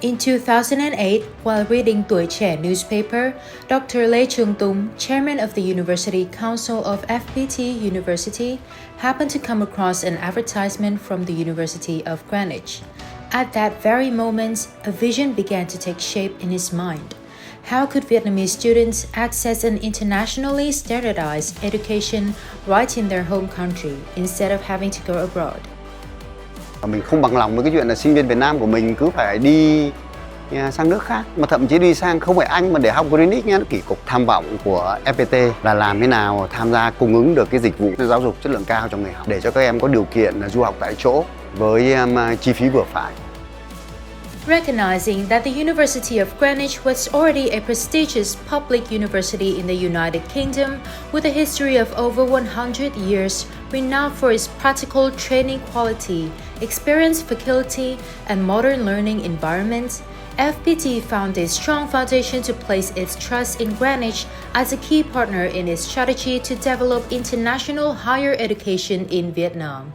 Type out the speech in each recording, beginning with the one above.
In 2008, while reading Tuổi Trẻ newspaper, Dr. Lê Trường Tùng, chairman of the University Council of FPT University, happened to come across an advertisement from the University of Greenwich. At that very moment, a vision began to take shape in his mind. How could Vietnamese students access an internationally standardized education right in their home country instead of having to go abroad? Mình không bằng lòng với cái chuyện là sinh viên Việt Nam của mình cứ phải đi sang nước khác, mà thậm chí đi sang không phải Anh mà để học Greenwich nhé. Kỷ cục tham vọng của FPT là làm thế nào tham gia cung ứng được cái dịch vụ giáo dục chất lượng cao cho người học để cho các em có điều kiện du học tại chỗ với chi phí vừa phải. Recognizing that the University of Greenwich was already a prestigious public university in the United Kingdom with a history of over 100 years, renowned for its practical training quality, experienced faculty, and modern learning environment, FPT found a strong foundation to place its trust in Greenwich as a key partner in its strategy to develop international higher education in Vietnam.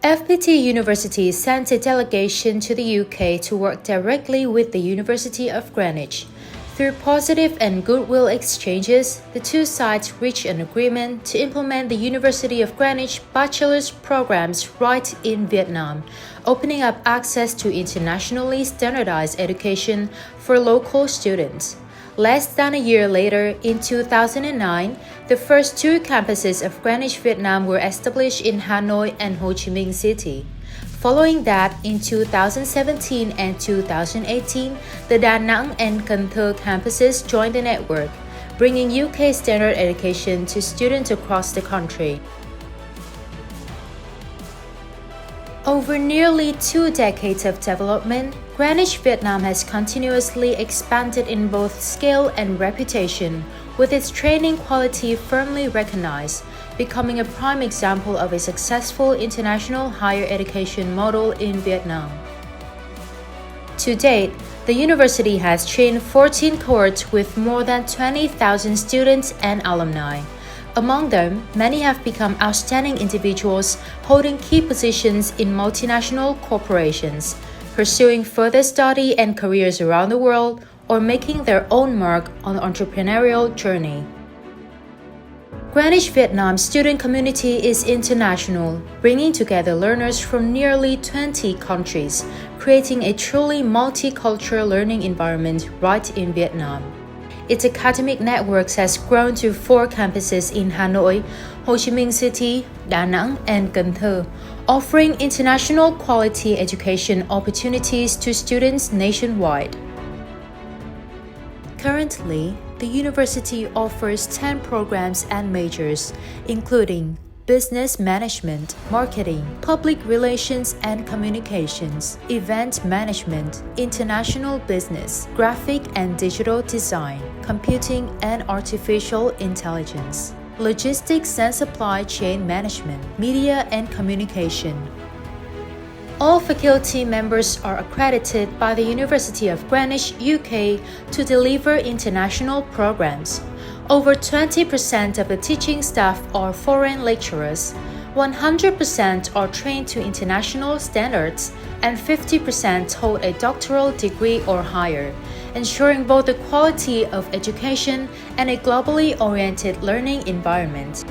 FPT University sent a delegation to the UK to work directly with the University of Greenwich. Through positive and goodwill exchanges, the two sides reached an agreement to implement the University of Greenwich bachelor's programs right in Vietnam, opening up access to internationally standardized education for local students. Less than a year later, in 2009, the first two campuses of Greenwich Vietnam were established in Hanoi and Ho Chi Minh City. Following that, in 2017 and 2018, the Nang and Can Tho campuses joined the network, bringing UK standard education to students across the country. Over nearly 2 decades of development, Greenwich Vietnam has continuously expanded in both scale and reputation, with its training quality firmly recognized, becoming a prime example of a successful international higher education model in Vietnam. To date, the university has trained 14 cohorts with more than 20,000 students and alumni. Among them, many have become outstanding individuals holding key positions in multinational corporations, pursuing further study and careers around the world, or making their own mark on the entrepreneurial journey. Greenwich Vietnam student community is international, bringing together learners from nearly 20 countries, creating a truly multicultural learning environment right in Vietnam. Its academic network has grown to 4 campuses in Hanoi, Ho Chi Minh City, Da Nang, and Can Tho, offering international quality education opportunities to students nationwide. Currently, the university offers 10 programs and majors, including Business Management, Marketing, Public Relations and Communications, Event Management, International Business, Graphic and Digital Design, Computing and Artificial Intelligence, Logistics and Supply Chain Management, Media and Communication. All faculty members are accredited by the University of Greenwich, UK, to deliver international programs. Over 20% of the teaching staff are foreign lecturers, 100% are trained to international standards, and 50% hold a doctoral degree or higher, ensuring both the quality of education and a globally oriented learning environment.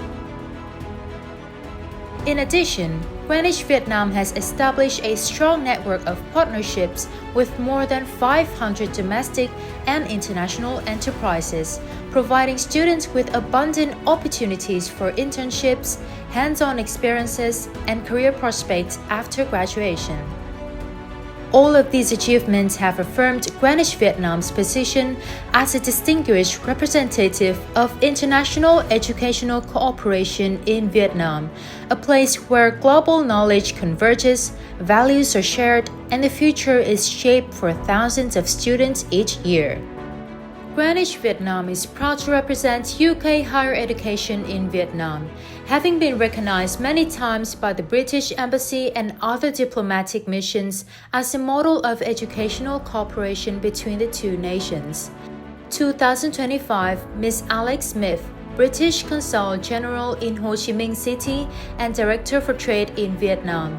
In addition, Greenwich Vietnam has established a strong network of partnerships with more than 500 domestic and international enterprises, providing students with abundant opportunities for internships, hands-on experiences, and career prospects after graduation. All of these achievements have affirmed Greenwich Vietnam's position as a distinguished representative of international educational cooperation in Vietnam, a place where global knowledge converges, values are shared, and the future is shaped for thousands of students each year. Greenwich Vietnam is proud to represent UK higher education in Vietnam, having been recognized many times by the British Embassy and other diplomatic missions as a model of educational cooperation between the two nations. 2025, Ms. Alex Smith, British Consul General in Ho Chi Minh City and Director for Trade in Vietnam,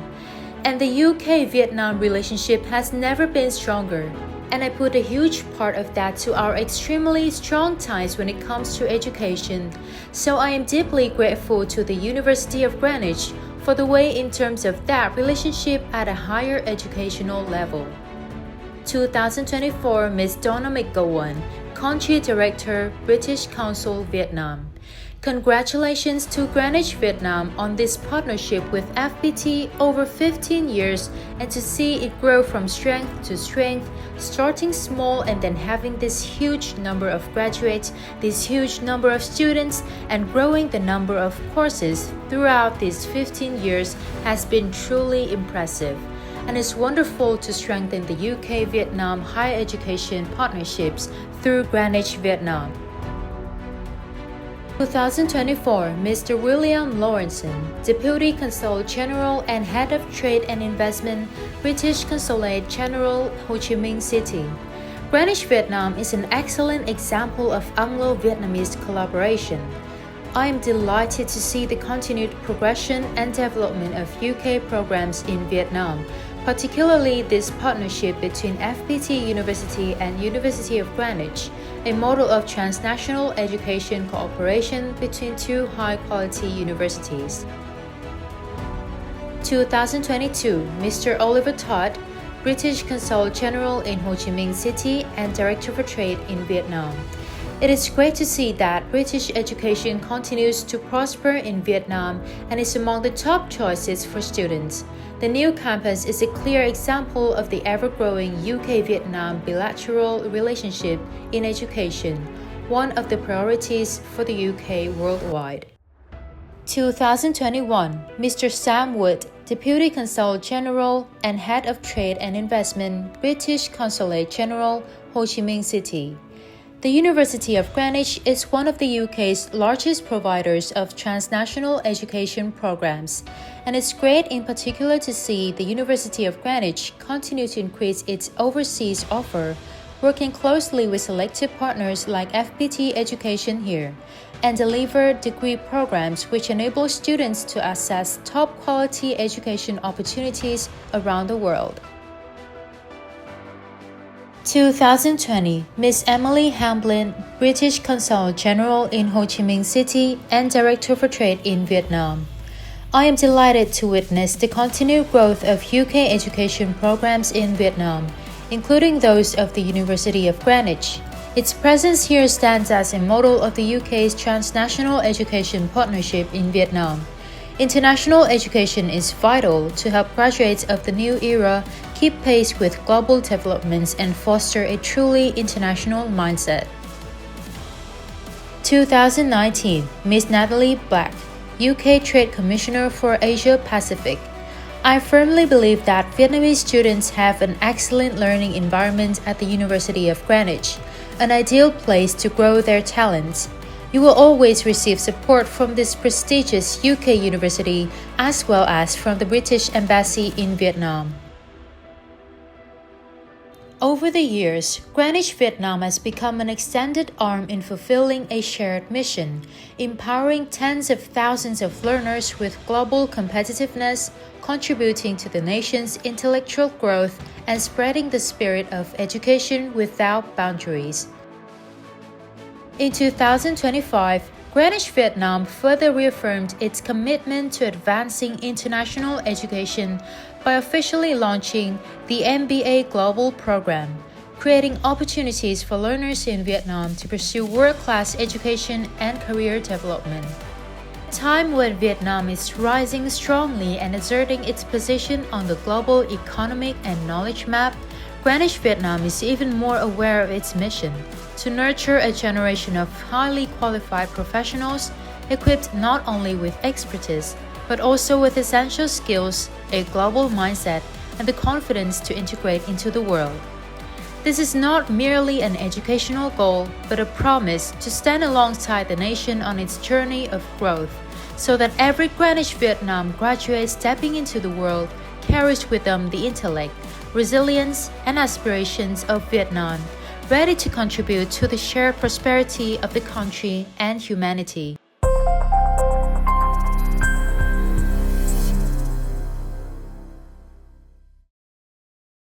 And the UK-Vietnam relationship has never been stronger. And I put a huge part of that to our extremely strong ties when it comes to education. So I am deeply grateful to the University of Greenwich for the way in terms of that relationship at a higher educational level. 2024 Ms. Donna McGowan, Country Director, British Council, Vietnam. Congratulations to Greenwich Vietnam on this partnership with FPT over 15 years and to see it grow from strength to strength, starting small and then having this huge number of graduates, this huge number of students, and growing the number of courses throughout these 15 years has been truly impressive. And it's wonderful to strengthen the UK-Vietnam higher education partnerships through Greenwich Vietnam. 2024 Mr. William Lawrenson, Deputy Consul General and Head of Trade and Investment, British Consulate General, Ho Chi Minh City. Greenwich Vietnam is an excellent example of Anglo-Vietnamese collaboration. I am delighted to see the continued progression and development of UK programs in Vietnam, particularly this partnership between FPT University and University of Greenwich, a model of transnational education cooperation between two high-quality universities. 2022 Mr. Oliver Todd, British Consul General in Ho Chi Minh City and Director for Trade in Vietnam. It is great to see that British education continues to prosper in Vietnam and is among the top choices for students. The new campus is a clear example of the ever-growing UK-Vietnam bilateral relationship in education, one of the priorities for the UK worldwide. 2021 Mr. Sam Wood, Deputy Consul General and Head of Trade and Investment, British Consulate General, Ho Chi Minh City. The University of Greenwich is one of the UK's largest providers of transnational education programs, and it's great in particular to see the University of Greenwich continue to increase its overseas offer, working closely with selected partners like FPT Education here, and deliver degree programs which enable students to access top-quality education opportunities around the world. 2020 Ms. Emily Hamblin, British Consul General in Ho Chi Minh City and Director for Trade in Vietnam. I am delighted to witness the continued growth of UK education programs in Vietnam, including those of the University of Greenwich. Its presence here stands as a model of the UK's transnational education partnership in Vietnam. International education is vital to help graduates of the new era keep pace with global developments and foster a truly international mindset. 2019 Ms. Natalie Black, UK Trade Commissioner for Asia Pacific. I firmly believe that Vietnamese students have an excellent learning environment at the University of Greenwich, an ideal place to grow their talents. You will always receive support from this prestigious UK university as well as from the British Embassy in Vietnam. Over the years, Greenwich Vietnam has become an extended arm in fulfilling a shared mission, empowering tens of thousands of learners with global competitiveness, contributing to the nation's intellectual growth and spreading the spirit of education without boundaries. In 2025, Greenwich Vietnam further reaffirmed its commitment to advancing international education by officially launching the MBA Global Program, creating opportunities for learners in Vietnam to pursue world-class education and career development. At a time when Vietnam is rising strongly and asserting its position on the global economic and knowledge map, Greenwich Vietnam is even more aware of its mission to nurture a generation of highly qualified professionals equipped not only with expertise, but also with essential skills, a global mindset, and the confidence to integrate into the world. This is not merely an educational goal, but a promise to stand alongside the nation on its journey of growth, so that every Greenwich Vietnam graduate stepping into the world carries with them the intellect, resilience, and aspirations of Vietnam, ready to contribute to the shared prosperity of the country and humanity.